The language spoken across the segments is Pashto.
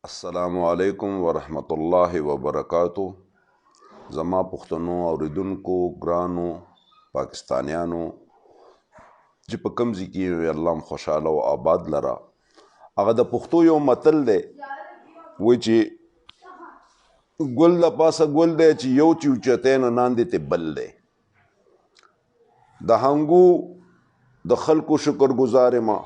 السلام علیکم ورحمۃ اللہ وبرکاتہ. زما پښتنو اوریدونکو ګرانو پاکستانیانو چې په کوم ځای کې وي الله م خوشحاله او آباد لره. هغه د پښتو یو متل دی وایي چې ګل د پاسه ګل دی چې یو چې اوچتی نو لاندې ته بل دی. د هنګو د خلکو شکر ګزار ما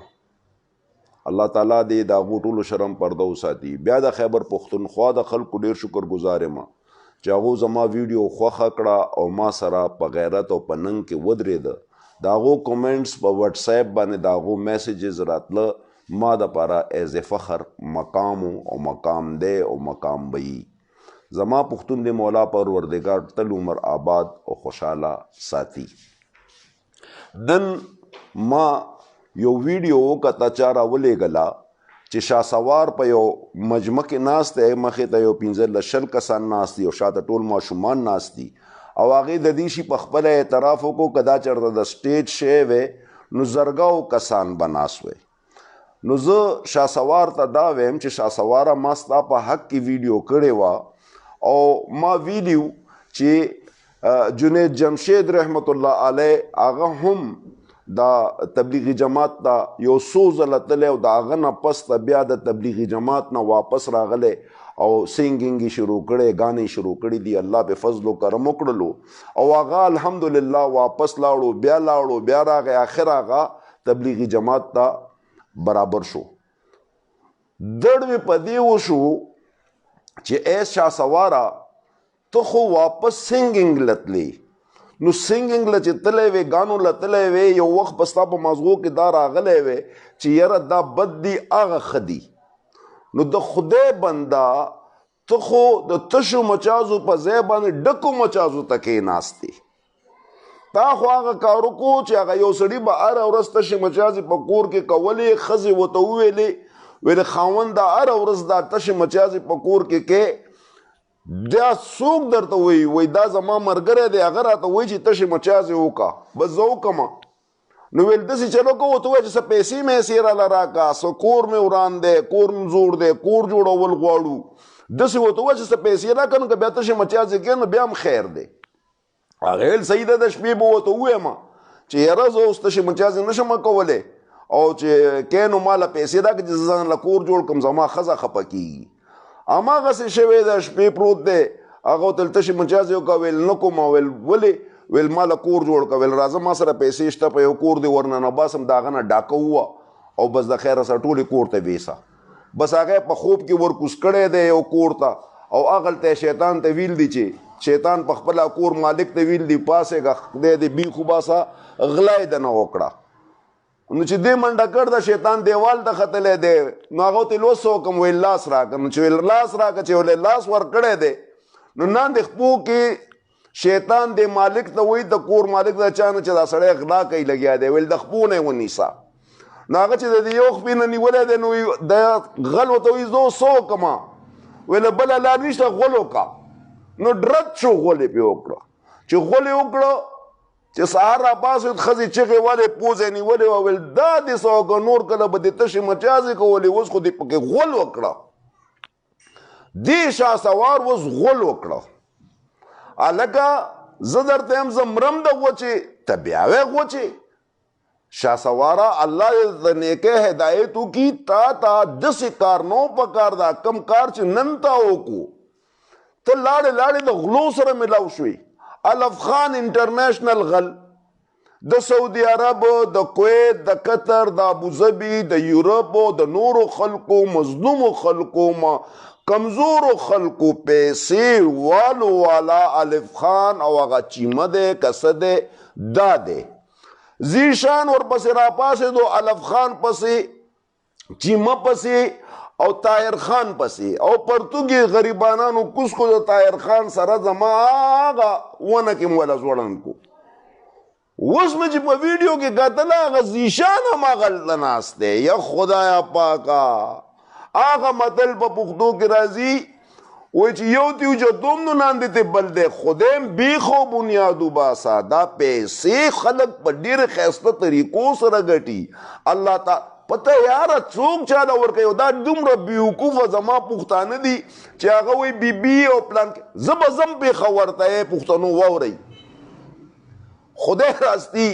الله تعالی دې د هغو ټولو شرم پرده وساتي. بیا د خیبر پښتونخوا د خلکو ډېر شکر ګزار یم چې هغو زما ویډیو خوښه کړه او ما سره په غیرت او په ننګ کې ودرېده. د هغو کومنټس په وټس ایپ باندې د هغو میسیجز راتله ما دپاره ایز فخر مقام او مقام دی او مقام به وي. زما پښتون د مولا پروردګار تل عمر آباد او خوشحاله ساتي. نن ما یو ویډیو کته چا راولېږله چې شاهسوار په یو مجمع کې ناست دی، مخې ته یو 15 کسان ناست دي او شاته ټول ماشومان ناست دي او هغې د دې شي په خپله اعتراف وکړو که دا چېرته د سټیج شی وی نو زرګاو کسان به ناست وی. نو زه شاهسوار ته دا ویم چې شاهسواره ما ستا په حق کې ویډیو کړې وه او ما ویلیو چې جنید جمشید رحمت الله علیه هغه هم دا تبلیغی جماعت ته یو څو ځله تللی او د هغه نه پس ته بیا د تبلیغی جماعت نه واپس راغلی او سینګینګ یې شروع کړی، ګانې شروع کړي دي. الله په فضل و کرم وکړلو او هغه الحمدلله واپس لاړو بیا راغی، آخر هغه تبلیغی جماعت ته برابر شو. دړ مې په دې وشو چې ای شاهسواره ته خو واپس سینګینګ لتلی نو سینګینګ له چې تلی وی ګانو له تلی وی یو وخت په ستا په مازغو کې دا راغلی وی چې یاره دا بد دي هغه ښه دي. نو د خدای بنده ته خو د تشو مچازو په ځای باندې ډکو مچازو ته کېناستې. تا خو هغه کار وکړو چې هغه یو سړي به هره ورځ تشې مچازې په کور کې کولې، ښځې ورته وویلې ویلې خاونده هره ورځ دا تشې مچازې په کور کې کې دا څوک درته وایي دا زما ملګری دی هغه راته وایي چې تشې مچازې وکړه بس زه وکړمه. نو ویل داسې چلو کوو ته وایي چې څه پیسې میسې راله راکړه، څه کور مې وران دی، کور مې زوړ دی، کور جوړول غواړو، داسې ورته وایي چې څه پیسې راکړه نو که بیا تشې مچازې کړې نو بیا هم خیر دی. هغې ویل صحیح ده د شپې به ورته ووایم چې یاره زه اوس تشې مچازې نه شم کولی او چې کې نو ماله پیسې راکړه چې زه ځان له کور جوړ کړم، زما ښځه خفه کېږي. هماغسې شوی د شپې پروت دی، هغه ورته تشې مچازې وکړه ویل نه کوم. ویل ولې؟ ویل ما له کور جوړ کړه. ویل راځه ما سره پیسې شته په یو کور دی ورننه باسم د هغه نه ډاکوؤه او بس د خیره سره ټولې کور ته ویسه. بس هغه په خوب کې ورکوز کړی دی یو کور ته او هغلته شیطان ته ویل دی چې شیطان په خپله کور مالک ته ویل دی پاسېږه خدای دې بیخو باسه غلا یې دنه وکړه. نو چې دې منډه کړ د شیطان دیوال ته ختلی دی نو هغه ته لوس وکړم ویل لاس راکړه. نو چې ویل لاس راکړه چې ولې لاس ورکړی دی نو لاندې خپو کې شیطان دې مالک ته وایي د کور مالک د چا نه چې دا سړی غلا کوي لګیا دی ویل د خپو نه یې ونیسه. نو هغه چې د دې یو خپې نه نیولی دی نو د غل ورته وایي زه اوس څه وکړمه؟ ویله بله لار نشته غول وکړه. نو ډرت شو غول یې پرې وکړه. چې غول یې وکړه چې سهار راپاڅېد ښځې چغې والې پوزه نیولې وه ویل دا دې څه وکړه نور کله به دې تشې مچازې کولې اوس خو دې پکې غول وکړه. دې شاهسوار اوس غول وکړه. هلکه زه درته یم زه مرم د غوچې ته بیا وی غوچې. شاهسواره الله دې د نیکۍ هدایت وکړي تا ته داسې کار نو پکار دا کم کار چې نن تا وکړو. ته لاړې د غلو سره ملاو شوې. الف خان انټرنیشنل غل د سعودي عرب، د کویت، د قطر، د ابوظبي، د یورپ د نورو خلکو مظلومو خلکو کمزورو خلکو پیسې والو والا الف خان او هغه چیمه دی کسه دی دا دی. زیشان ورپسې راپاسېدو الف خان پسې، چیمه پسې او طاهر خان پسې او پرتوګي غریبانانو کوس کو د طاهر خان سره زما هغه ونه کې موله ځوړن کو. اوس مې چې په ویډیو کې کتله هغه زیشان هم هغلته ناست دی. یا خدایا پاکه هغه متل په پښتو کې راځي وایي چې یو تیو جتوم نو لاندې ته بل دی خدایم بیخو بنیادو باسا. دا پیسې خلک په ډېرې ښایسته طریقو سره ګټي. الله تعالی پته یاره څوک چاله ورکوي دا دومره بیوقوفه زما پښتانه دي چې هغه وایي بي او پلان زه به ځم پېښور ته یې پښتنو واورئ خدای راستی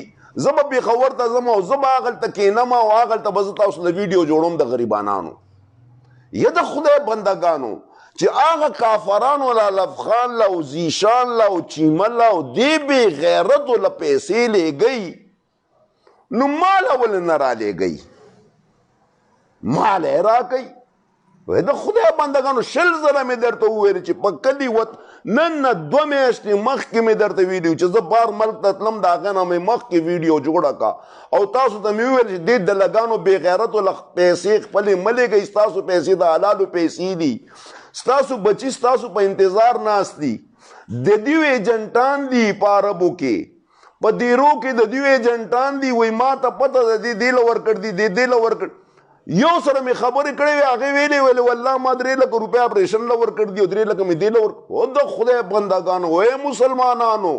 زه به پېښور ته ځم او زه به هغلته کښېنم او هغلته به زه تاسو له ویډیو جوړوم د غریبانانو یا د خدای بندګانو چې هغه کافرانو له لفخان له او زیشان له او چیمه له او دې بې غیرتو له پیسې لیږئ نو ماله ولې نه رالیږئ ماله یې راکئ وای د خدای بندګانو 100 زره مې درته وویل چې په کلي وت نن نه 2 میاشتې مخکې مې درته ویلي چې زه بار ملک ته تلم د هغه نه مې مخکې ویډیو جوړه کا او تاسو ته مې وویل چې دې دلګانو بې غیرتو له پیسې خپلې مه لیږئ ستاسو پیسې د حلالو پیسې دي ستاسو بچي ستاسو په انتظار ناست دي د دیو ایجنټان دي په عربو کې په دیرو کې د دیو ایجنټان دي وایي ما ته پته ده دې له ورکړ دي دې له ورکړ یو سره مې خبرې کړې وې هغې ویلې والله ما 3 لک روپۍ اپریشن له ورکړ دي او 3 لک مې دې له ورکړ او د خدای بندګانو وې مسلمانانو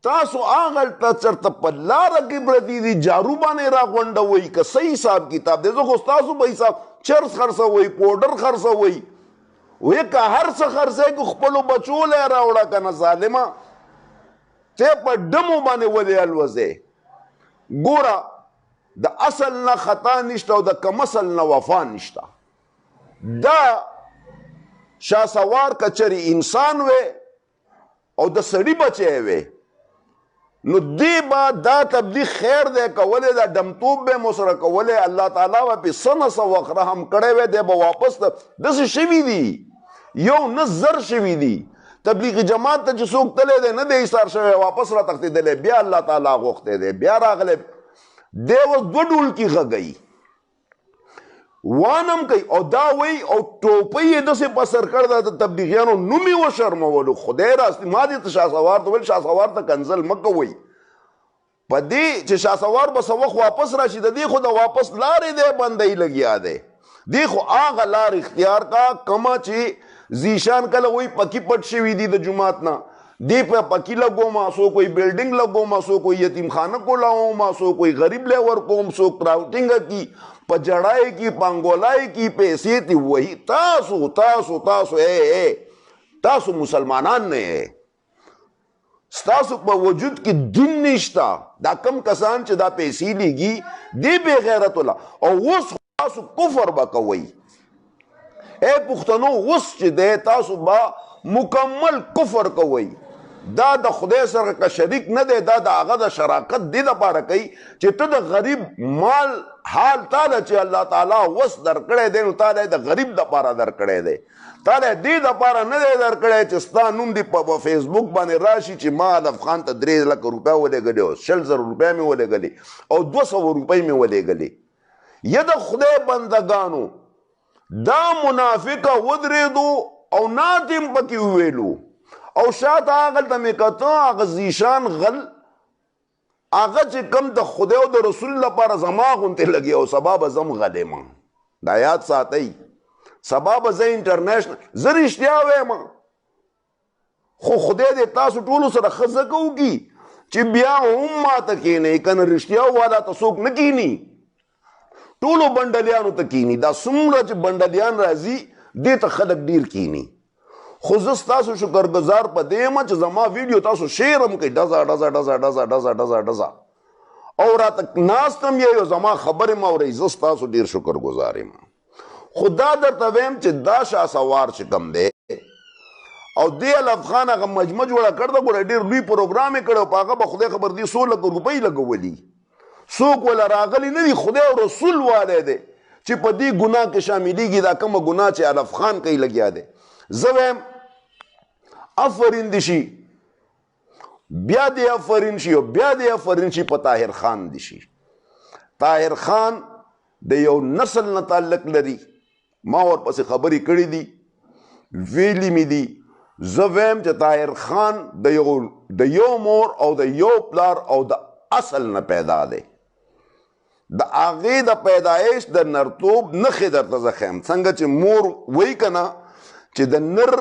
تاسو هغلته چېرته په لاره کې پرتې دي جارو باندې راغونډوئ که صحیح حساب کتاب دی زه خو ستاسو به حساب چرس خرڅوئ پوډر خرڅوئ وایي که هر څه خرڅوئ که خپلو بچو له یې راوړه که نه ظالمه ته په ډمو باندې ولې الوځې ګوره د اصل نه خطا نشته او د کم اصل نه وفا نشته دا شاهسوار کچری انسان وې او د سړي بچی وې نو دی به دا تبلیغ خیر دی کولی دا ډمتوب به مو سره کولی الله تعالی به پې څه نه څه وخت رحم کړی وی دی به واپس داسې شوي دي یو نه زر شوي دي تبلیغ جماعت ته چې څوک تللی دی نه دی ایثار شوی واپس را تښتېدلی بیا الله تعالی غوښتی دی بیا راغلی دی اوس 2 ډولکي غږوي وانم کوي او دا وایي او ټوپۍ یې داسې په سر کړ ده د تبلیغیانو نوم یې وشرمولو خدای راستي ما دې ته شاهسوار ته ویل شاهسوار ته کنځل مه کوئ په دې چې شاهسوار به څه وخت واپس راشي د دې خو د واپس لارې دی بندۍ لګیا دی دې خو هغه لار اختیار کا کمه چې زیشان کله وایي پکي پټ شوي دي د جومات نه دی په پکی لګوما سو کوئی بلډینګ لګوما سو کوئی یتیم خانه کولاوما سو کوئی غریب له ورکوم سو کراوټینګ کی په جړای کی پانګولای کی پیسې تی وਹੀ تاسو تاسو مسلمانان نه ستاسو په وجود کې دین نشتا دا کم کسان چې دا پیسې لګي دی بے غیرت الله او وس تاسو کفر وکوي اے پښتنو وس چې دی تاسو با مکمل کفر کوي دا د خدای سره که شریک نه دی دا د هغه د شراکت دې دپاره کوي چې ته د غریب مال حال تاله چې الله تعالی وس درکړی دی نو تاله د غریب دپاره درکړی دی تاله دې دپاره نه دی درکړی چې ستا نوم دې په فیسبوک باندې راشي چې ما هدف خان ته 3 لک روپۍ ولېږلې او 100 زره روپۍ مې ولېږلې او 200 روپۍ مې ولېږلې یا د خدای بندګانو دا منافقه ودرېدو او ناتم پکې وویلو او شاته هغلته مې کته هغه زیشان غل هغه چې کم د خدای او د رسول لپاره زما غوندې لګي او سبا به زم غلیم دا یاد ساتئ سبا به زه انټرنیشنل زه رښتیا وایم خو خدای دې تاسو ټولو سره ښه زده کوکي چې بیا هم ماته کښېنئ که نه رښتیا والا ته څوک نه کښېني ټولو بنډلیانو ته کښېني دا څومره چې بنډلیان راځي دې ته خلک ډېر کښېني خو زه ستاسو شکرګزار په دې یم چې زما ویډیو تاسو شیر هم کوئ ډزه او راته ناست هم یې او زما خبرې مه اورئ زه ستاسو ډېر شکرګزار یم خو دا درته ویم چې دا شاهسوار چې کوم دی او دې الف خان هغه مجمع جوړه کړ ده ګوره ډېر لوی پروګرام یې کړی او په هغه به خدای خبر دي 100 لک روپۍ لګولي څوک وله راغلی نه دي خدای او رسول والی دی چې په دې ګناه کې شاملېږي دا کومه ګناه چې الف خان کوي لګیا دی زه وایم افرین دي شي بیا دې افرین شي او بیا دې افرین شي په طاهر خان دي شي طاهر خان د یو نسل نه تعلق لري ما ورپسې خبرې کړې دي ویلي مې دي زه وایم چې طاهر خان د یو مور او د یو پلار او د اصل نه پیدا دی د هغې د پیدایش د نرتوب نښې درته زه ښیم څنګه چې مور وایي که نه چې د نر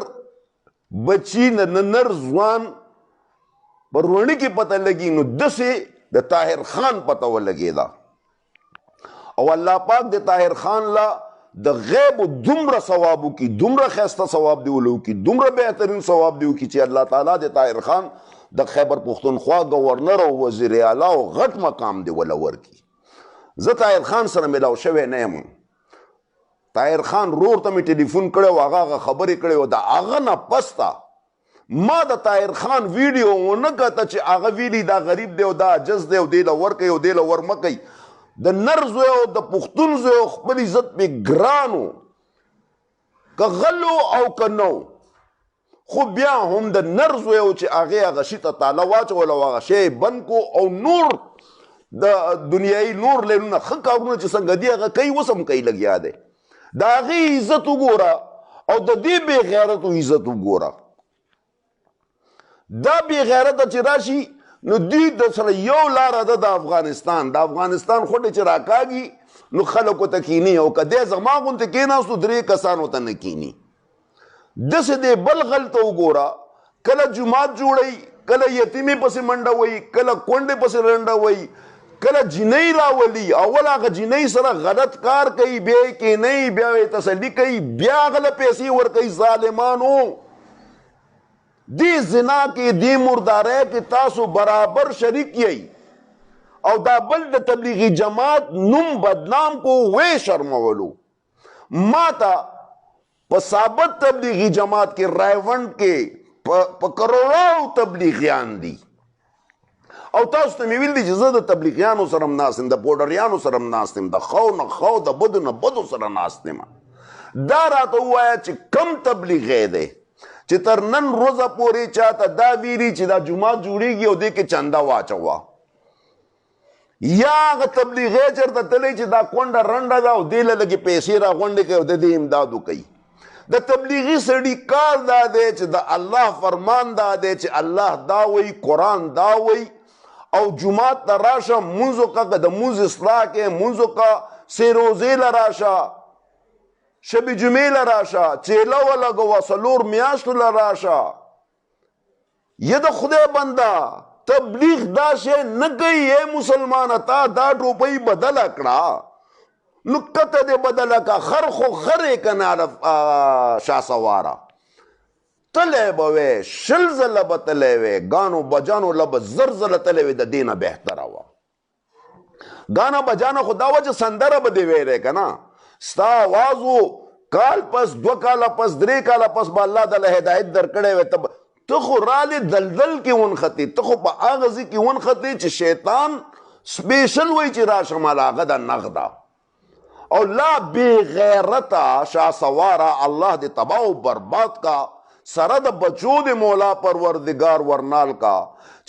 بچي د نر ځوان په روڼي کې پته لګي نو داسې د طاهر خان پته ولګېده او الله پاک د طاهر خان لا د غیب دومره ثوابو کی، دومره خیسته ثواب دی ولو کی، دومره بهترین ثواب دی کی چې الله تعالی د طاهر خان د خیبر پختونخوا گورنر او وزیر اعلی او غټ مقام دی ولا ورکی. زه طاهر خان سره ملاو شوی نه یم. طاهر خان رور ته مې ټلیفون کړی و، هغه خبرې کړی و. د هغه نه پسته ما د طاهر خان ویډیو ونه کته چې هغه ویلي دا غریب دی او دا عجز دی او دی له ورکوي او دی له ورمکوي. د نر زوی او د پښتون زوی او خپل عزت پې ګرانو، که غلو او که نو، خو بیا هم د نر زوی او چې هغې هغه شي ته تاله واچول او هغه شی بند کو او نور د دنیایي نور لینونه ښه کارونه چې څنګه دي هغه کوي، اوس هم کوي لګیا دی. د هغې عزت وګوره او د دې بې غیرتو عزت وګوره. دا بی غیرت چې راشي نو دوی د سره یو لاره ده د افغانستان. د افغانستان خوټې چې راکاږي نو خلکو ته کیني، او که دی زما غوندې کېناستو 3 کسانو ته نه کیني. داسې دی بل غلطه وګوره، کله جومات جوړوي، کله یتیمې پسې منډه وایي، کله کونډې پسې رنډه وایي، کله جینۍ راولي. اول هغه جینۍ سره غلط کار کوي، بیا یې کینوي، بیا یې تسلي کوي، بیا هغه له پیسې ورکوي. ظالمانو دی زنا کې، دی مردارۍ کې تاسو برابر شریک یئ، او دا بل د تبلیغی جماعت نوم بدنام کو وې شرمولو. ما ته په ثابت تبلیغی جماعت کې رایونډ کې په کروڑو تبلیغیان دي، او تاسو ته مې ویل دي چې زه د تبلیغیانو سره هم ناست یم، د پوډریانو سره هم ناست یم، د خو نه خو د بدو نه بدو سره ناست یم. دا راته ووایه چې کم تبلیغی دی چې تر نن روزه پورې چاته دا ویلي چې دا جومات جوړیږي او دې کې چنده واچوه، یا هغه تبلیغی چېرته تللی چې دا کونډه رنډه ده او دې له لږې پیسې راغونډې کوي او د دې امداد وکوي. د تبلیغي سړي کار دا دی چې د الله فرمان دا دی چې الله دا وایي، قرآن دا وایي، او جومات ته راشه، مونځ وکړه، که د مونځ اصلاح کې مونځ وکړه، سې روزې له راشه، شب جمعې له راشه، چیله ولګوه، 4 میاشتو له راشه. یه د خدای بنده تبلیغ دا شی نه کوي. ای مسلمانه تا دا ټوپۍ بدله کړه نو کته دې بدله کړه. خر خو خرې کنه شاهسواره، تلی به وی 20 ځله به تلی وی، گانو بجانو له به 1000 ځله تلی وی، د دې نه بهتره وه. گانا بجانو خو دا وه چې سندره به دې ویلی که نه، ستا آوازو کال پس 2 کاله پس 3 کاله پس به الله تعالی هدایت در کړی وی. ته خو رالی دلدل کې ونختې، ته خو په هغه ځای کې ونختې چې شیطان سپیشل وایي چې راشه ماله هغه د نغده. او لا بی غیرته شاهسواره الله دې تباه و برباد کا، سره د بچو د مولا پروردگار ورنال کا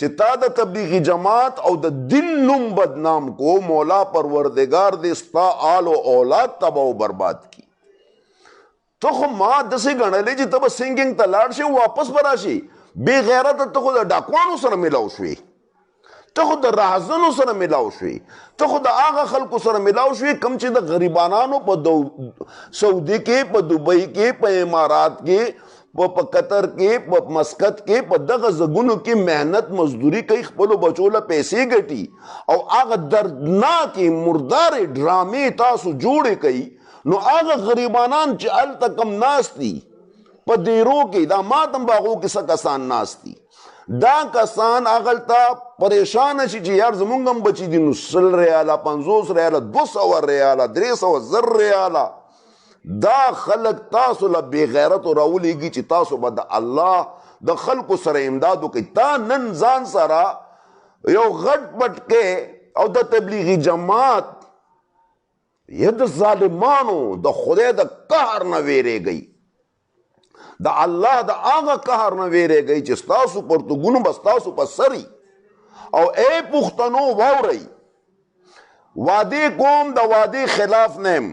چې تا د تبلیغی جماعت او د دین نوم بدنام کو. مولا پروردگار دې ستا آل و اولاد تباه و برباد کی. ته خو ما داسې ګڼلې چې ته به سنګینګ ته لاړ شي واپس به راشي. بې غیرته ته خو د ډاکوانو سره ملاو شوې، ته خو د راهزنو سره ملاو شوې، ته خو د هغه خلکو سره ملاو شوې کوم چې د غریبانانو په سعودي کې، په دوبۍ کې، په امارات کې، په قطر کې، په مسقط کې، په دغه ځګونو کې محنت مزدوري کوي، خپلو بچو له پیسې ګټي، او هغه دردناکې مردارې ډرامې تاسو جوړې کوي. نو هغه غریبانان چې هلته کم ناست دي په دیرو کې، دا ماتم باغو کې څه کسان ناست دي، دا کسان هغلته پریشانه شي چې یار زمونږ هم بچي دي، نو 100 ریاله، 50 ریاله، 200 ریاله، 300 زر ریاله. دا خلق تاسو له بې غیرتو راولیږي چې تاسو به د الله د خلکو سره امداد وکړئ. تا نن ځان سره یو غټ پټکې او د تبلیغی جماعت یا د ظالمانو د خدای د قهر نه ویریږئ، د الله د هغه قهر نه ویریږئ چې ستاسو پرتګونو به ستاسو په سري. او ای پښتنو واورئ، وعدې کوم د وعدې خلاف نیم.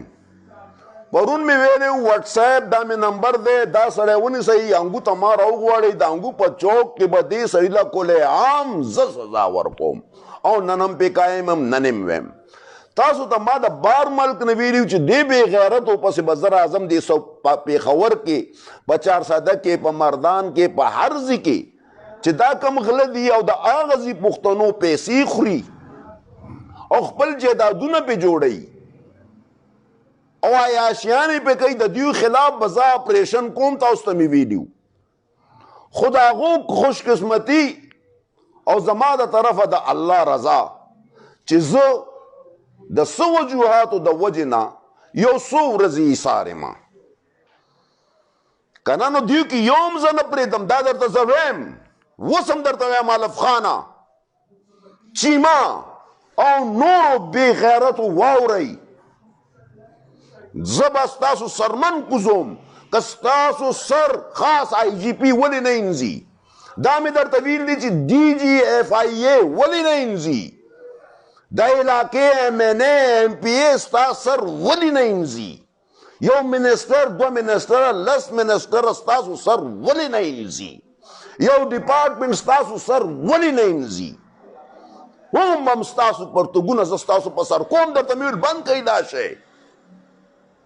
پرون مې ویلې واټس اپ دا مې نمبر دی، دا سړی ونیسئ، انګو ته ما راوغواړئ، د انګو په چوک کې به دې سړي له کلې عام زه سزا ورکوم، او نن هم پې قایم یم، نن هم ویم. تاسو ته ما د بار ملک نه ویلي چې دې بې غیرتو پسې به زه راځم، دې پېښور کې، په چارسده کې، په مردان کې، په هر ځای کې چې دا کم غله دي او د هغه ځای پښتنو پیسې خوري او خپل جایدادونه پې جوړوي. او عیاشیانې پې کوي د دوی خلاف به زه اپریشن کوم تاسو ته مې ویډیو خو د هغو خوش قسمتي او زما د طرفه د الله رضا چې زه د څه وجوهاتو د وجې نه یو څو ورځې ایثار یم که نه نو دوی کې یو هم زه نه پرېږدم دا درته زه ویم اوس هم درته وایم الف خانه چیما او نورو بې غیرتو واورئ زه به ستاسو سرمن کوزوم که ستاسو سر خاص آئی جی پی ولې نه انځي دا مې درته ویل دي چې ډي جي ایف آئی اے ولې نه انځي دا علاقې ایم این اے ایم پی اے ستا سر ولې نه انځي یو منسټر دوه منسټره لس منسټره ستاسو سر ولې نه انځي یو ډپارټمنټ ستاسو سر ولې نه انځي هم هم ستاسو پرتګونه زه ستاسو په سر کوم درته مې ویل بند کړئ دا شی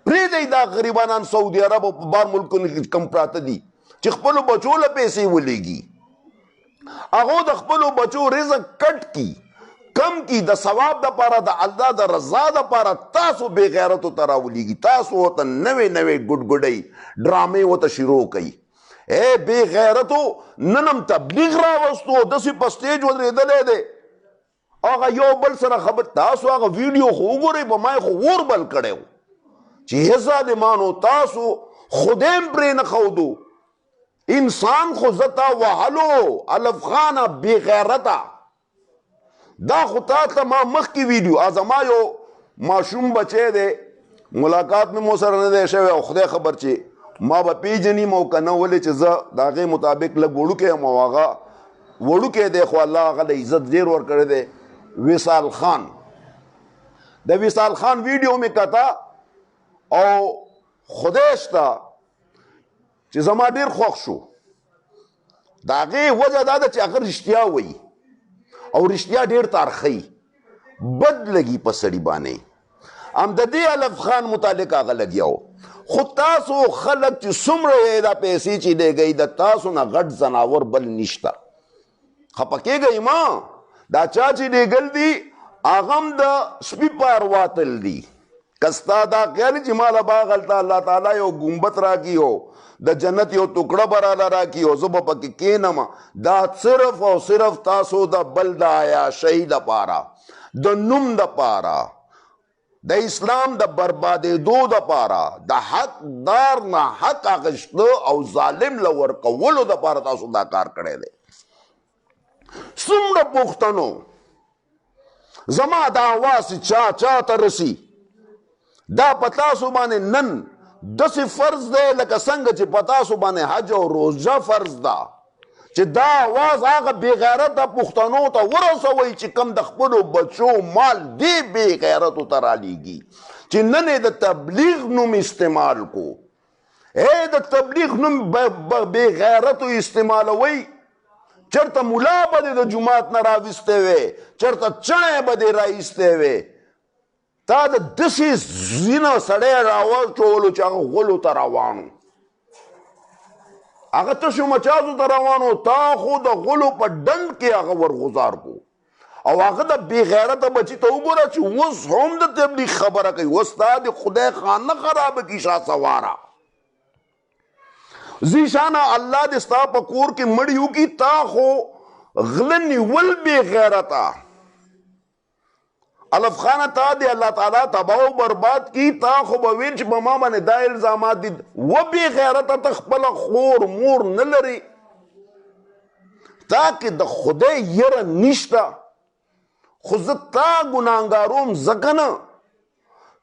پرېږدئ دا غریبانان سعودي عرب او په بار ملکونو کې کم پراته دي چې خپلو بچو له پیسې ولېږي هغو د خپلو بچو رزق کټ کی کم کی د ثواب دپاره د الله د رضا دپاره تاسو بې غیرتو ته راولېږي تاسو ورته نوې نوې ګډګډۍ ډرامې ورته شروع کوي اے بې غیرتو نن هم تبلیغ راوستو داسې په سټیج ودرېدلی دی هغه یو بل سره خبر تاسو هغه ویډیو خو وګورئ په ما یې خو اور بل کړی و چې هې ظالمانو تاسو خدایم پرې نه ښودو انسان خو زه تا وهلو الف خانه بې غیرته دا خو تا ته ما مخکې ویډیو زما یو ماشوم بچی دی ملاقات مې مو سره نه دی شوی او خدای خبر چې ما به پیژنیم او که نه ولې چې زه د هغې مطابق لږ وړوکی یم او هغه وړوکی دی خو الله هغه له عزت ډېر ورکړی دی وصال خان د وصال خان ویډیو مې کته او خدای شته چې زما ډېر خوښ شو د هغې وجه دا ده چې هغه رښتیا وایي او رښتیا ډېر تارخی بد لګي په سړي باندې هم د دې الف خان متعلق هغه لګیا و خو تاسو خلک چې څومره یې دا پیسې چې لګوي د تاسو نه غټ ځناور بل نشته خفه کېږئ ما دا چا چې لګل دي هغه هم د سپي پاروا تل دي که ستا دا خیال چې ماله به هلته الله تعالی یو ګمبت راکړي او د جنت یو ټکړه به راله راکړي او زه به پکې کښېنم دا صرف او صرف تاسو د بل د عیاشۍ دپاره د نوم دپاره د اسلام د بربادېدو دپاره د حقدار نه حق اخیسته او ظالم له ورکولو دپاره تاسو دا کار کړی دی څومره پښتنو زما دا آواز چا ته رسي دا په تاسو باندې نن داسې فرض دی لکه څنګه چې په تاسو باندې حج او روژه فرض ده چې دا آواز هغه بې غیرته پښتنو ته ورسوئ چې کم د خپلو بچو مال دې بې غیرتو ته رالیږي چې نن یې د تبلیغ نوم استعمال کو د تبلیغ نوم بې غیرتو استعمالوئ چرته ملا به دې د جومات نه راویستی وی چرته چڼی به دې رایستی وی تا د داسې ځینه سړی راواچولو چې هغه غلو ته روانو هغه تشو مچازو ته روانو تا خو د غلو په ډنډ کې هغه ورغزار کو او هغه د بې غیرته بچي ته وګوره چې اوس هم د تبلیغ خبره کوي اوس تا د خدای خانه خرابه کړي شاهسواره زیشانه الله دې ستا په کور کې مړي وکړي تا خو غله نیول بې غیرته الف خانه تا دی الله تعالی تباہ و برباد کی تا خو به ویل چې په ما باندې دا الزامات دي و بې غیرته ته خپله خور مور نه لري تا کې د خدای یره نشته خو زه تا ګناهګاروم ځکه نه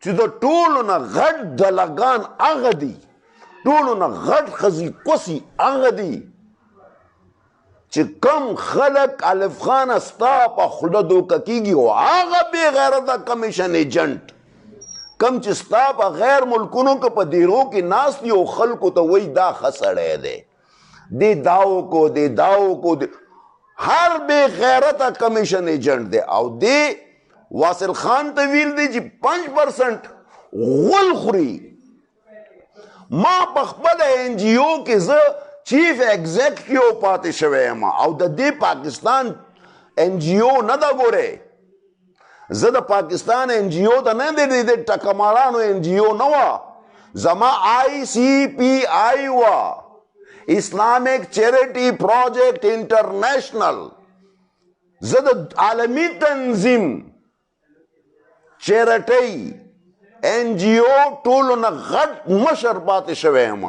چې د ټولو نه غټ دلګان هغه دي ټولو نه غټ ښځې کوسي هغه دي چې کم خلق الف خان ستا په خوله دوکه کېږي او هغه بې غیرته کمیشن ایجنټ کم چې ستا په غیر ملکونو کې په دیرو کې ناست دي او خلکو ته وایي دا ښه سړی دی دې دا وکړو دې دا وکړو هر بې غیرته کمیشن ایجنټ دی او دې واصل خان ته ویل دی چې 5% غول خوري ما په خپله ان جی او کې زه چیف ایگزیکٹیو پاتې شوی یم او د دې پاکستان ان جی او نه ده ګورې زه د پاکستان این جی او ته نه دی د ټکمارانو این جی او نه وه، زما آئی سی پی آئی وا، اسلامک چیریټي پروجیکټ انټرنیشنل. زه د عالمي تنظیم چیریټي این جی او ټولو نه غټ مشر پاتې شوی یم.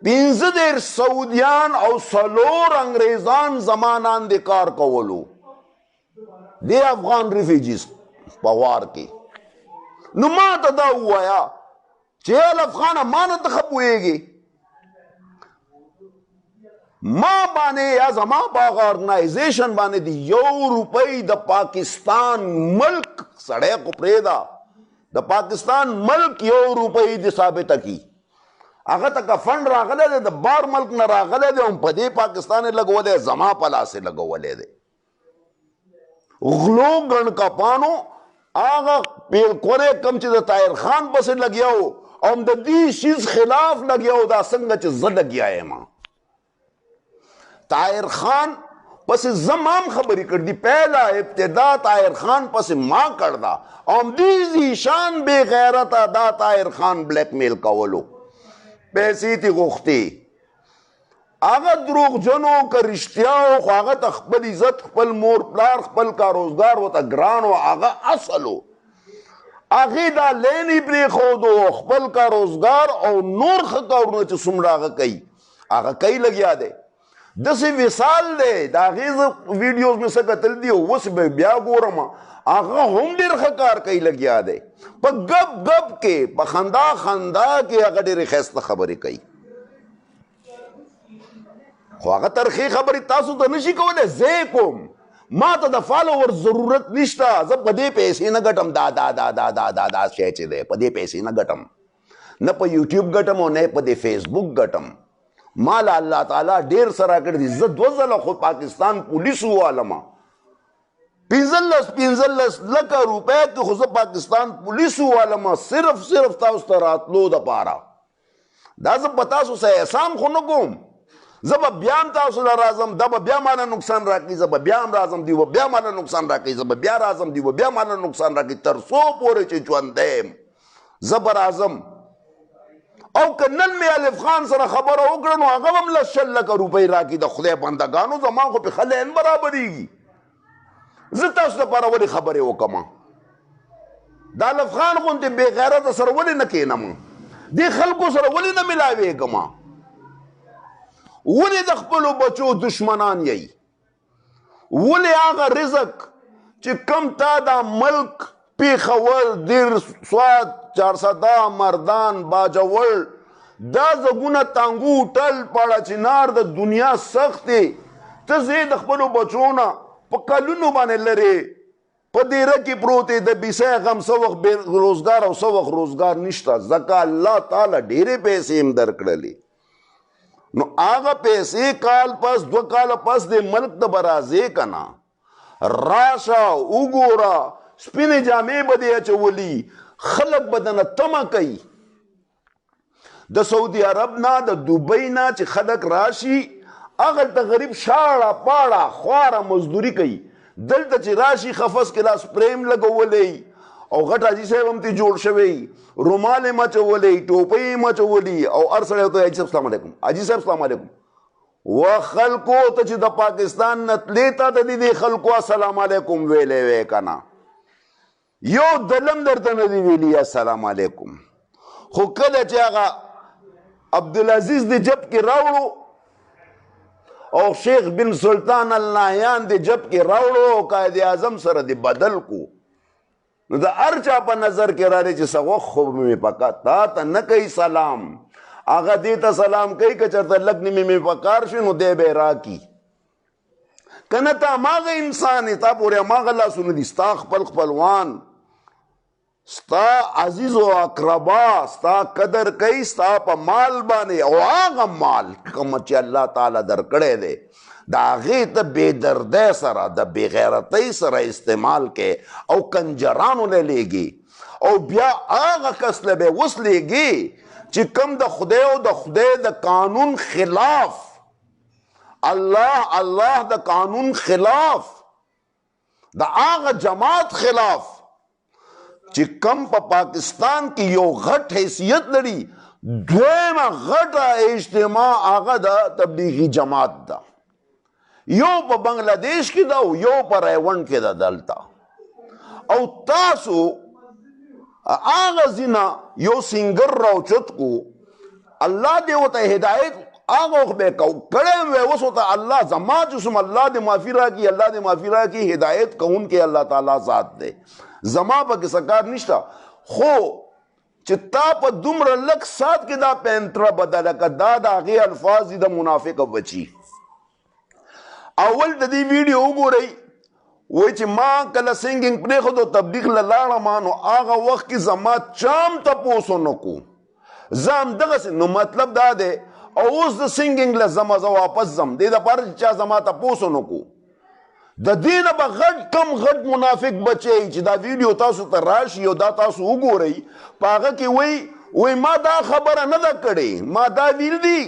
15 سعودیان او 4 انګریزان زمانان د کار کولو د افغان ریفیوجیز په وار کې. نو ما ته دا ووایه چې ال افغانه ما نه ته ښه پوهېږې، ما باندې یا زما په هغه ارګنایزیشن باندې د 1 روپۍ د پاکستان ملک سړی خو پرېږده، د پاکستان ملک 1 روپۍ د ثابته کی، هغه ته که فنډ راغلی دی د بار ملک نه راغلی دی، هم په دې پاکستان یې لګولی، زما په لاس یې لګولی دی. غلو ګڼ کپانو هغه پیلکوری کم چې د طاهر خان پسې لګیا و او هم د دې شیز خلاف لګیا و، دا څنګه چې زه لګیا یم. طاهر خان پسې زمام خبرې کړ دي، پہلا ابتدا طاهر خان پسې ما کړ دا، او هم دې ذیشان بے غیرته دا طاهر خان بلیک میل کولو، پیسې تې غوښتې. هغه دروغجنو که رښتیا و خو هغه ته خپل عزت، خپل مور پلار، خپل کاروزګار ورته ګران و، هغه اصل و. هغې دا لینې پرېښودو، خپل کاروزګار او نور ښه کارونه چې څومره هغه کوي هغه کوي لګیا دی. داسې وصال دی، د هغې زه ویډیوز مې څه کتل دي، اوس به بیا ګورم، هغه هم ډېر ښه کار کوي لګیا دی. په ګپ ګپ کې، په خندا خندا کې هغه ډېرې ښایسته خبرې کوي، خو هغه ترخې خبرې تاسو ته نشي کولی. زه یې کوم، ما ته د فالوور ضرورت نشته، زه په دې پیسې نه ګټم، دا شی چې دی په دې پیسې نه ګټم، نه په یوټیوب ګټم او نه په دې فیسبوک ګټم. مال الله تعالی ډېر سره کړی دي. زه 2 ځله خو پاکستان پولیسو والم، 15 لکه روپۍ کې خو زه پاکستان پولیسو والم، صرف تاسو ته راتلو دپاره. دا زه په تاسو سره احسان خو نه کوم، زه به بیا هم تاسو له راځم، دا به بیا ماله نقصان راکړي، زه به بیا هم راځم، دوی به بیا ماله نقصان راکړي، زه به بیا راځم، دوی به بیا ماله نقصان راکړي، تر څو پورې چې ژوندی یم زه به راځم. او که نن مې الف خان سره خبره وکړه نو هغه هم 100 لکه روپۍ راکړي. د خدای بندګانو زما خو پې ښه لین برابرېږي، زه تاسو لپاره ولې خبرې وکړم؟ د الف خان غوندې بې غیرته سره ولې نه کښېنم؟ دې خلکو سره ولې نه ملاوېږم؟ ولې د خپلو بچو دشمنان یئ؟ ولې هغه رزق چې کم تا دا ملک پیښور، دیر، سوات، چارسده، مردان، باجوړ، دا زګونه تانګو، ټل، پاړه چنار د دنیا سخت دی، ته زه د خپلو بچو نه په کلونو باندې لرې په دیره کې پروت دی، د بیسۍ غم څه وخت بې روزګار او څه وخت روزګار نشته، ځکه الله تعالی ډېرې پیسې هم درکړلې. نو هغه پیسې کال پس 2 کاله پس د ملک ته به راځې که نه، راشه وګوره، سپینې جامې به دې اچولي، خلک به دنه تمه کوي. د سعودي عرب نه، د دوبۍ نه چې خلک راشي هغلته غریب شاړه پاړه خواره مزدوري کوي، دلته چې راشي خفس کې لاس پریم لګولی او غټ حاجي صاحب هم ترې جوړ شوی، رومال یې مچولی، ټوپۍ یې مچولی، او هر سړی ورته حاجي صاحب سلام علیکم، حاجي صاحب سلام علیکم. و خلکو ته چې د پاکستان نه تلې ته د دې خلکو السلام علیکم ویلی وی که نه، یو دلم درته نه دی ویلي السلام علیکم. خو کله چې هغه عبدالعزیز د جب کې راوړو او شیخ بن سلطان النهیان د جب کې راوړو او قائد اعظم سره د بدل کو، نو د هر چا په نظر کې راځي چې څه وخت خو مې پکا تا ته نه کوي سلام، هغه دې ته سلام کوي که چېرته لږ نیمې مې پکار شي نو دی به یې راکي. که نه ته هماغه انسان یې، تا پورې هماغه لاسونه دي، ستا خپل خپلوان، ستا عزیز و اقربا ستا قدر کوي ستا په مال باندې، او هغه مال کوم چې الله تعالی درکړی دی د هغې ته بې دردۍ سره د بې غیرتۍ سره استعمال کې او کنجرانو له لیږي، او بیا هغه کس له به اوس لیږي چې کوم د خدای او د خدای د قانون خلاف، الله د قانون خلاف دا آغا جماعت خلاف چې کم په پاکستان کې یو غټ حیثیت لري. دویمه غټه اجتماع هغه د تبلیغي جماعت ده. یو په بنگلادیش کې ده او یو په ریوند کې ده دلته. او تاسو هغه ځینه یو سنگر راوچت کو، الله دې ورته هدایت هغه وخت به کړی وی، اوس ورته الله زما جسم الله دې معافي راکړي، الله دې معافي راکړي. هدایت کوونکی الله تعالی ذات دی، زما پکې څه کار نشته. خو چې تا په دومره لږ سات کې دا پینتره بدله کړه، دا د هغې الفاظ دي د منافقه بچي. اول د دې ویډیو وګورئ، وایي چې ما کله سنګینګ پرېښودو تبلیغ له لاړم نو هغه وخت کې زما چام تپوس ونه کو، زه همدغسې. نو مطلب دا دی او اوس د سنګینګ له ځمه زه واپس ځم، دې دپاره چې چا زما تپوس ونه کو. د دې نه به غټ کم غټ منافق بچی چې دا ویډیو تاسو ته راشي او دا تاسو وګورئ، په هغه کې وایي ما دا خبره نه ده کړې، ما دا ویل دي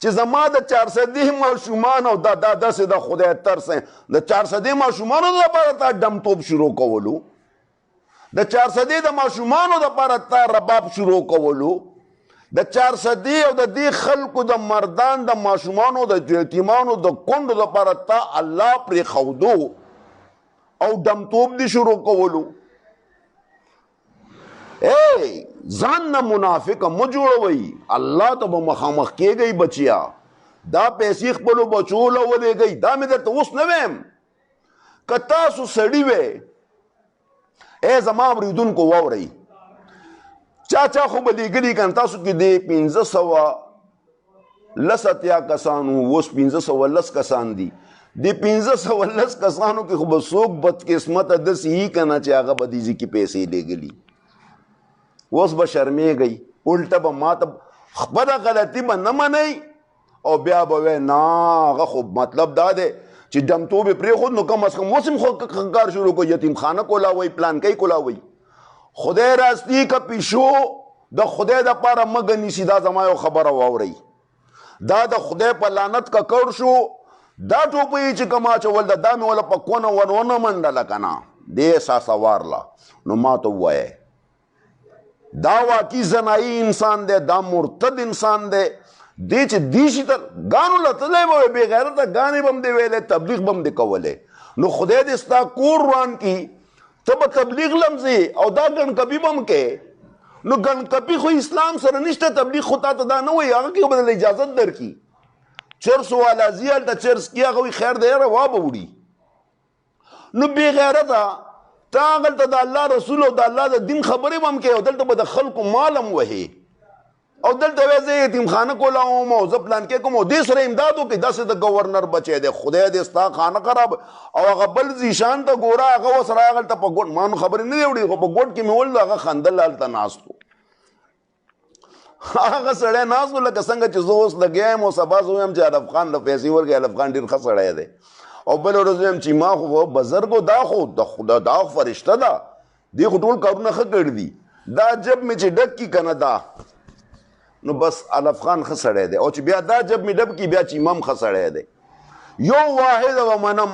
چې زما د 400 ماشومان او دا داسې د خدای ترس د 400 ماشومانو دپاره تا ډمتوب شروع کولو، د 400 د ماشومانو دپاره تا رباب شروع کولو، د 400 او د دې خلکو د مردان د ماشومانو د یتیمانو د کونډو دپاره تا الله پرېښودو او ډمتوب دې شروع کولو. ځان نه منافقه مه جوړوئ، الله ته به مخامخ کېږئ بچیا. دا پیسې خپلو بچو له ولېږئ. دا مې درته اوس نه ویم، که تاسو سړي وی زما اورېدونکو واورئ، چا خو به لیږلي که تاسو کې د 510 کسانو اوس 510 کسان دي، د 510 کسانو کې خو به څوک بدقسمته داسې وي که نه چې هغه به دې ځکې پیسې لیږلي. اوس به شرمېږئ، الټه به ما ته خپله غلطي به نه منئ او بیا به وی نه هغه خو مطلب دا دی چې ډمتوب یې پرېښود نو کم از کم اوس هم خو کار شروع کړو، یتیم خانه کولاوئ، پلانکۍ کولاوئ. خدای راستی که پیشو د خدای دپاره مه ګنیسي. دا زما یو خبره واورئ، دا د خدای په لعنت ککړ شو. دا ټوپۍ چې کوم اچول ده دا مې وله په کونه ونه منډله که نه دې شاهسوار له، نو ما ته ووایئ دا واکی زنایی انسان دی، دا مرتد انسان دی. دی چې دی شي ته ګانو له تللی به وی، بې غیرته ګانې به هم دې ویلی، تبلیغ به هم دې کولی. نو خدای دې ستا کور روان کي، ته به تبلیغ لمځې او دا ګڼکپي به هم کې. نو ګڼکپي خو اسلام سره نشته، تبلیغ خو تا ته دا نه وایي، هغه کې به دله اجازت درکړي. چرس والا ځي هلته چرس کي، هغه وایي خیر دی یاره وا به وړي. نو بې غیرته تا هغلته د الله رسول او د الله د دین خبرې به هم کوې او دلته به د خلکو مال هم وهې او دلته وایې زه یتیمخانه کولاوم او زه پلانکې کوم او دې سره امداد وکړې. داسې د ګورنر بچی دی، خدای دې ستا خانه خراب. او هغه بل زیشان ته ګوره، هغه ورسره هغلته په ګوډ ما نو خبرې نه دی وړي، خو په ګوډ کې مې ولید هغه خندل هلته ناست و. هغه سړی ناست و لکه څنګه چې زه اوس لګیا یم او سبا زه ویم چې الف خان له پیسې ورکړې، الف خان ډېر ښه سړی دی. او بل ورځ ویم چې ما خو بزرګو دا خو دا فرشته ده، دې خو ټول کارونه ښه کړي دي. دا جب مې چې ډک کي که نه دا نو بس الف خان ښه سړی دی، او چې بیا دا جب مې ډب کي بیا چې امام ښه سړی دی. یو واحد و منم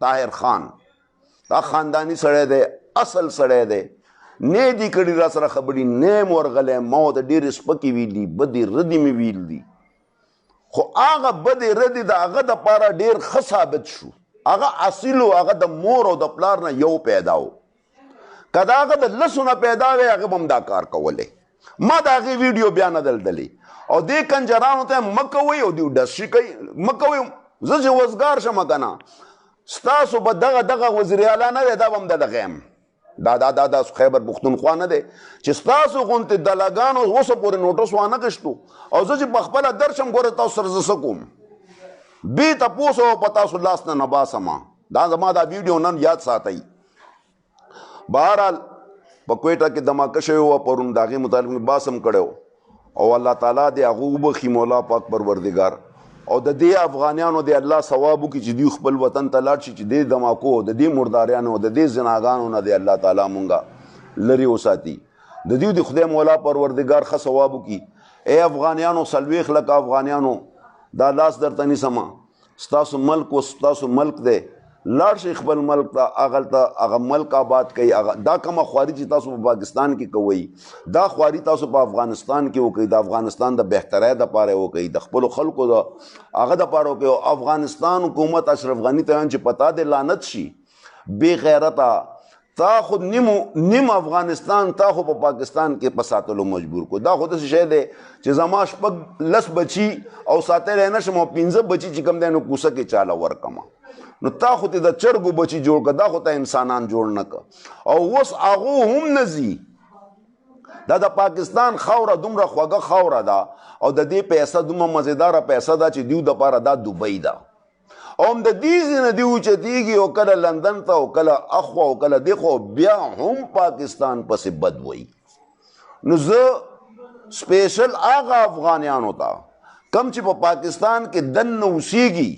طاهر خان، دا خاندانی سړی دی، اصل سړی دی، نه دي کړي را سره خبرې، نه م ورغلی، ما ورته ډېرې سپکې ویلي، بدې ردې مې ویل دي. خو هغه بدې ردې د هغه دپاره ډېر ښه ثابت شو. هغه اصیل و، هغه د مور او د پلار نه یو پیدا و. که د هغه د لسو نه پیدا وی هغه به هم دا کار کولی. ما د هغې ویډیو بیا نه دلدلې او دې کنجرانو ته مه کوئ او دوی ډسټري کوي مه کوئ. زه چې وزګار شم که نه ستاسو به دغه وزیر اعلی نه دی، دا به هم دغه یم، دا خیبر پښتونخوا نه دی چې ستاسو غوندې دلګانو اوسه پورې نوټس وانه کشتو. او زه چې په خپله درشم ګوره تاسو سره زه څه کوم، بې تپوس او په تاسو لاس نه نه باسمه. دا زما دا ویډیو نن یاد ساتئ. بهرحال په کویټه کې دماکه شوې وه پرون، د هغې متعلق مې بحث هم کړی و او الله تعالی دې هغه وبخي مولا پاک پروردګار، او د دې افغانیانو دې الله ثواب وکړي چې دوی خپل وطن ته لاړ شي، چې دې دماکو د دې مرداریانو د دې زناګانو نه دې الله تعالی مونږه لرې وساتي. د دوی د خدای مولا پروردګار ښه ثواب وکړي. ای افغانیانو، 40 لکه افغانیانو دا لاس درته نیسمه، ستاسو ملک و ستاسو ملک دی، لاړ شئ خپل ملک ته، هغلته هغه ملک آباد کوئ. دا کومه خواري چې تاسو په پاکستان کې کوئ، دا خواري تاسو په افغانستان کې وکئ، د افغانستان د بهترۍ دپاره وکئ، د خپلو خلکو د هغه دپاره وکئ. او افغانستان حکومت اشرف غني ته چې پتا دی لعنت شي، بې غیرته، تا خود نیم افغانستان تا خو په پاکستان کې په ساتلو مجبور کو. دا خو داسې شی دی چې زما شپږ لس بچي او ساتلی نه شم، او 15 بچي چې کوم دی نو کوڅه کې چاله ورکمه، نو تا خو ته د چرګو بچي جوړ کړه، دا خو ته انسانان جوړ نه کړه. او اوس هغو هم نه ځي. دا د پاکستان خاوره دومره خوږه خاوره ده، او د دې پیسه دومره مزیداره پیسه ده چې دیو دپاره دا دوبۍ ده. او هم د دې ځای نه دی اوچتېږي، او کله لندن ته، او کله اخوا، او کله دېخوا، بیا هم پاکستان پسې بد وایي. نو زه سپیشل هغه افغانیانو ته کم چې په پاکستان کې دننه اوسېږي،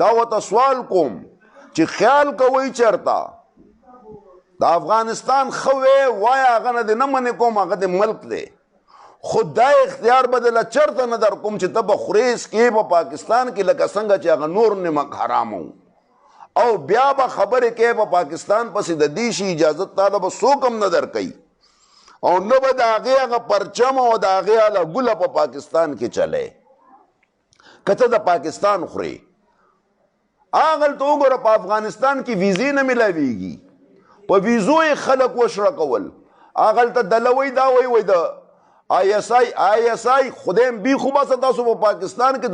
دا ورته سوال کوم چې خیال کوئ چېرته د افغانستان ښه وی وایه، هغه نه دې نه منې کوم، هغه دې ملک دی، خو دا اختیار به دله چرته نه در کوم چې ته به خورې څکې په پاکستان کې لکه څنګه چې هغه نور نمک حرام وو، او بیا به خبرې کوې په پاکستان پسې د دې شي اجازت تاله به څوک هم نه در کوي، او نه به د هغې هغه پرچم او د هغې هله ګوله په پاکستان کې چلی. که ته د پاکستان خورې، هغلته وګوره په افغانستان کې ویزې نه میلاویږي، په ویزو یې خلک وشړه کول. هغلته دلوی دا وی د آئی ایس آئی خدایم بی خو باسه تاسو په پاکستان کې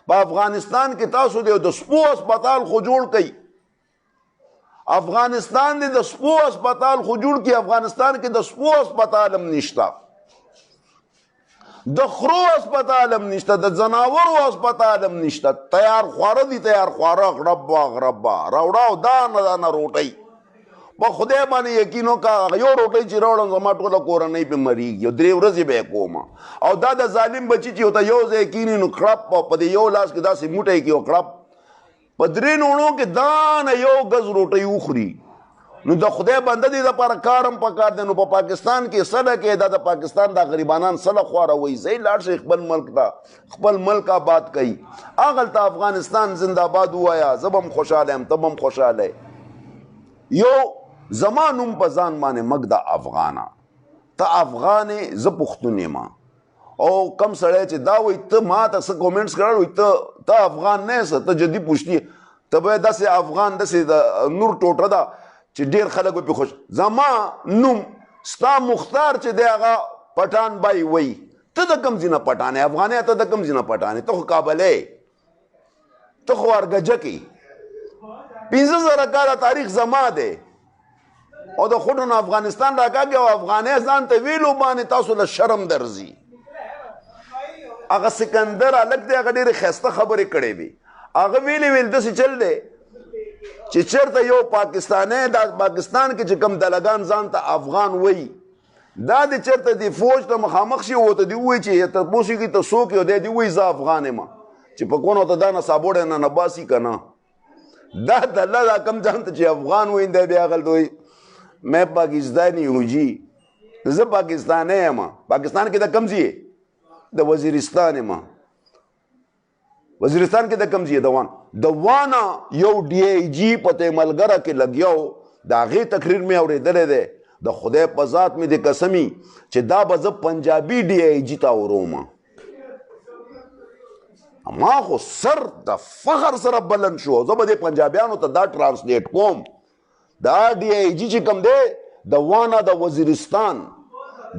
په افغانستان کې تاسو د سپو اسپتال خو جوړ کئ، افغانستان دی د سپو اسپتال خو جوړ کئ، افغانستان کې د سپو اسپتال هم نشته، د خرو اسپتال هم نشته، د ځناورو اسپتال هم نشته. تیار خواره دي، تیار خواره، غربا غربا راوړه او دانه دانه روټۍ. په خدای باندې یقین وکړه، یو روټۍ چې راوړم زما ټوله کورنۍ پې مریږي، او 3 ورځې به یې کومه. او دا د ظالم بچي چې ورته یو ځای کیني نو کړپ په دې یو لاس کې داسې موټی کړي او کړپ په 3 نوڼو کې دانه یو ګز روټۍ وخوري. نو د خدای بنده دې دپاره کار هم پکار دی. نو په پاکستان کې سله کې دا د پاکستان دا غریبانان سله خوروئ، ځئ لاړ شئ خپل ملک ته، خپل ملک آباد کوئ. هغلته افغانستان زنده باد ووایه، زه به هم خوشحاله یم، ته به هم خوشحاله یې. یو زما نوم په ځان باندې مګ د افغانه، ته افغانې، زه پښتون یم. او کم سړی چې دا وایي ته ما ته څه کومنټس کړل، وایي ته افغان نه یې، ته جدي پوښتنې، ته به داسې افغان داسې د نور ټوټه ده چې ډېر خلک به پې خوش. زما نوم ستا مختار چې دی هغه پټان بای وایي، ته د کوم ځای نه پټان یې؟ افغانۍ ته د کوم ځای نه پټان یې؟ ته خو کابل یې، ته خو ارګجک یې. 15,000 کاله تاریخ زما دی، او د خودو نه افغانستان راکاږي، او افغانۍ ځان ته ویلو باندې تاسو له شرم درځي. هغه سکندر هلک دی، هغه ډېرې ښایسته خبرې کړې وي. هغه ویل داسې چل دی چې چېرته یو پاکستانی، دا پاکستان کې چې کوم دلګان ځان ته افغان وایي، دا د چېرته د فوج ته مخامخ شي، ورته دې ووایي چې تپوس کړي ته څوک یې، دی دې وایي زه افغان یم، چې په کونه ورته دا نصابوړی نه نباسي که نه. دا د الله دا کم ځان ته چې افغان وایي، دی بیا هغلته وایي میں پاکستانی ہوں جی، زه پاکستانی یم. پاکستان کې د کوم ځای یې؟ د وزیرستان یم. وزیرستان کې د کوم ځای یې؟ د وانه یو ډي آی جي په ملګره کې لګیاو، د هغې تقریر مې اورېدلی دی. د خدای په ذات مې د قسمي چې دا به زه پنجابي ډي آی جي ته وروم. ما خو سر د فخر سره بلند شو، زه به دې پنجابیانو ته دا ټرانسلیټ کوم. دا ډي آی جي چې کوم دی د وانا د وزیرستان،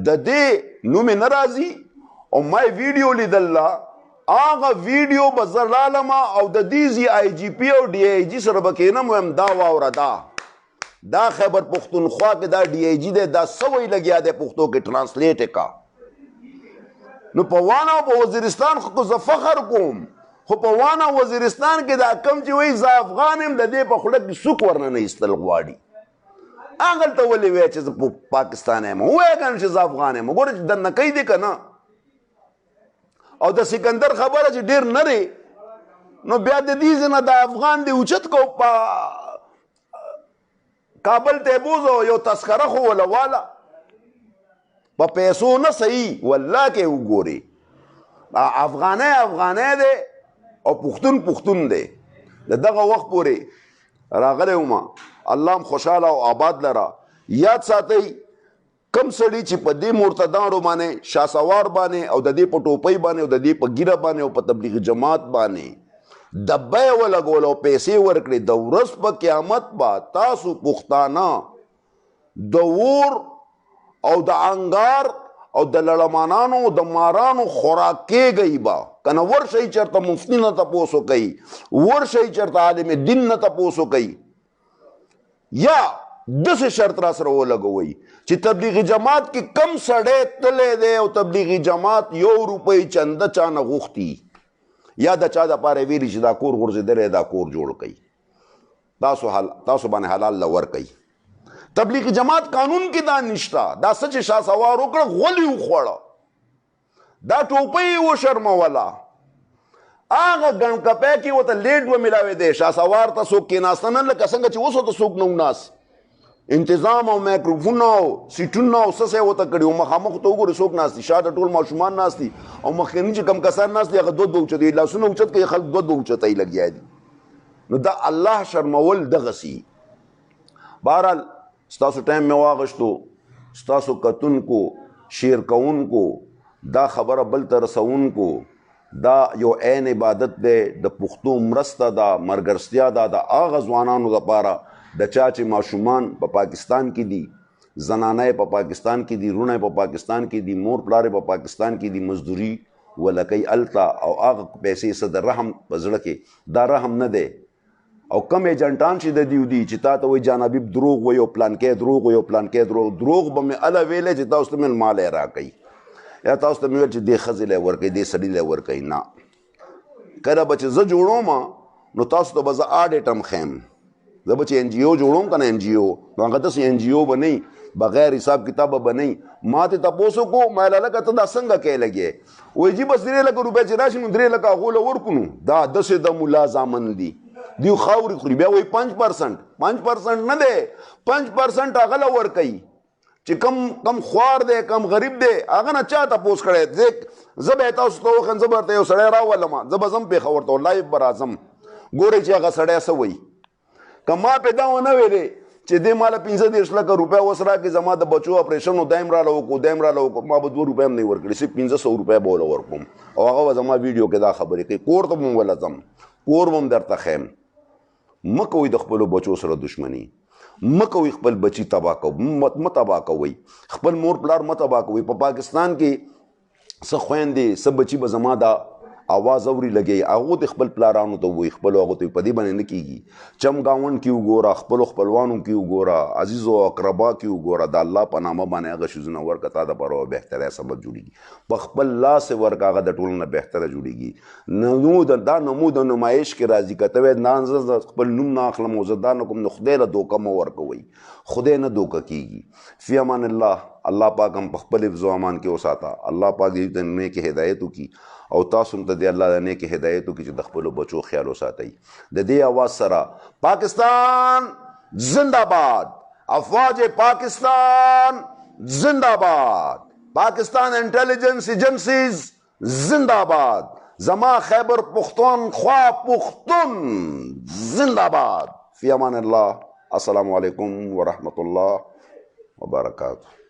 د دې نوم یې نه راځي، او ما یې ویډیو لیدله، هغه ویډیو به زه رالم او د دې ځي آی جي پي او ډي آی جي سره به کښېنم، ویم دا واوره دا خیبر پښتونخوا کې دا ډي آی جي دی، دا څه وایي لګیا دی پښتو کې، ټرانسلیټ یې کا. نو په وانا او په وزیرستان خو زه فخر کوم، خو په وانا وزیرستان کې دا کم چې وایي زه افغان یم، د دې په خوله کې څوک ورنه نه ایستل غواړي. هغلته ولې وایه چې زه پاکستانی یم؟ ووایه که نه چې زه افغان یم. ګوره چې دننه کوي دی که نه. او د سکندر خبره چې ډېر نرې، نو بیا د دې ځای نه د افغان دی اوچت کو، کابل ته یې بوځه، یو تذکره خو وله واله، په پیسو نه صحیح، والله کې وګورې افغانۍ دی، او پښتون دی. د دغه وخت پورې راغلی وم، الله هم خوشحاله او آباد لره. یاد ساتئ کم سړي چې په دې مرتدانو باندې شاهسوار باندې او د دې په ټوپۍ باندې او د دې په ګیره باندې او په تبلیغ جماعت باندې دبه یې ولګول او پیسې ورکړې، د ورځ په قیامت به تاسو پښتانه د اور او د انګار او د لړمانانو او د مارانو خوراک کېږئ به. که نه ورشئ چېرته مفتي نه تپوس وکئ، ورشئ چېرته عالم دین نه تپوس وکئ، یا داسې شرط را سره ولګوئ چې تبلیغي جماعت کې کم سړی تللی دی او تبلیغي جماعت 1 روپۍ چنده چا نه غوښتي یا د چا دپاره ویلي چې دا کور غورځېدلی دا کور جوړ کئ، تاسو باندې حلال له ورکئ. تبلیغ جماعت قانون کې دا نشته. دا څه چې شاهسوار وکړه غولي وخوړه، دا ټوپۍ وشرموله، هغه ګڼکپی کې ورته لیډ ومیلاوېدی. شاهسوار ته څوک کېناسته نه، لکه څنګه چې اوس ورته څوک نه وناست. انتظام او مایکروفونه او سیټونه او څه څه ورته کړي. مخامخ ته وګورې څوک ناست دي، شاته ټول ماشومان ناست دي او مخکیني چې کم کسان ناست دي هغه دوه اوچتوي، لاسونه اوچت کوي، خلک دوه اوچتوي لګیا دي. نو دا الله شرمول دغسې. بهرحال ستاسو ټایم مې واغشتو، ستاسو کتونکو شیر کوونکو دا خبره بل ته رسونکو، دا یو عین عبادت دی، د پښتو مرسته ده، ملګرتیا ده د هغه ځوانانو دپاره د چا چې ماشومان په پاکستان کې دي، زنانه په پاکستان کې دي، رونه په پاکستان کې دي، مور پلار په پاکستان کې دي، مزدوري ولکۍ الته او هغه پیسې څه د رحم په زړه کې دا رحم نه دی. او کم ایجنټان چې د دیو دي چې تا ته وایي جان حبیب دروغ وایي او پلانکی دروغ وایي او پلانکی دروغ به مې هله ویلی چې تاسو ته مې مال یې راکوي یا تاسو ته مې ویل چې دې ښځې لی ورکوي دې سړي لی ورکوي. نه، کله به چې زه جوړوم نو تاسو ته به زه اډیټ هم ښیم. زه به چې NGO جوړوم که نه NGO نو هغه داسې NGO به نه وي، بغیر حساب کتابه به نه وي. ما ته تپوس وکړو، ما ویل هلکه ته دا څنګه کوې لګې؟ وایي جي بس 3 لکه روپۍ چې راشي نو 3 لکه هغو له ورکړو نو دا داسې د ملا زامن دي، دیو خاورې خوري. بیا وایي 5% نه دی، 5% هغه له ورکوي چې کم خوار دی کم غریب دی، هغه نه چا تپوس کړی. زه به یې تاسو ته وښیم، زه به ورته یو سړی راولم، زه به ځم پېښور ته لایف به راځم، ګورئ چې هغه سړی څه وایي. که ما پې دا ونه ویلې چې دې ماله 15 لکه روپۍ اوس راکړي، زما د بچو اپریشن و دایم راله وکړو، ما به 2 روپۍ هم نه ورکړي، صرف 1500 روپۍ به وله ورکوم او هغه به زما ویډیو کې دا خبرې کوي. کور ته به م وله ځم، کور به م درته ښیم. مه کوئ د خپلو بچو سره دشمني، مه کوئ خپل بچي تباه کوئ، مه تباه کوئ خپل مور پلار، مه تباه کوئ. په پاکستان کې څه خویندې څه بچي به زما دا आवाज اوري لګي، هغه د خپل پلارانو ته وایي، خپل هغه ته په دې باندې نه کیږي. چم گاون کې وګوره، خپل خپلوانو کې وګوره، عزیز او اقربا کې وګوره، د الله په نامه باندې هغه شیزونه ورکه تا دپاره بهتره سبب جوړېږي، په خپل لاس ورکه هغه د ټولو نه بهتره جوړېږي. دا نمود نمایش کې راځي که ته وایې نه زه خپل نوم نه اخلم او زه دا نه کوم، نو خدای له دوکه مه ورکوئ، خدای نه دوکه کیږي. فی امان الله. الله پاک هم په خپل حفظ و امان کې وساته. الله پاک دې ته نیکې هدایت وکړي او تاسو هم ته دې الله د نیکې هدایت وکړي چې د خپلو بچو خیال وساتئ. د دې آواز سره پاکستان زنده باد، افواج پاکستان زنده باد، پاکستان انٹیلیجنس ایجنسیز زنده باد، زما خیبر پختونخوا پختون زنده باد. فی امان اللہ. السلام علیکم ورحمۃ اللہ وبرکاتہ.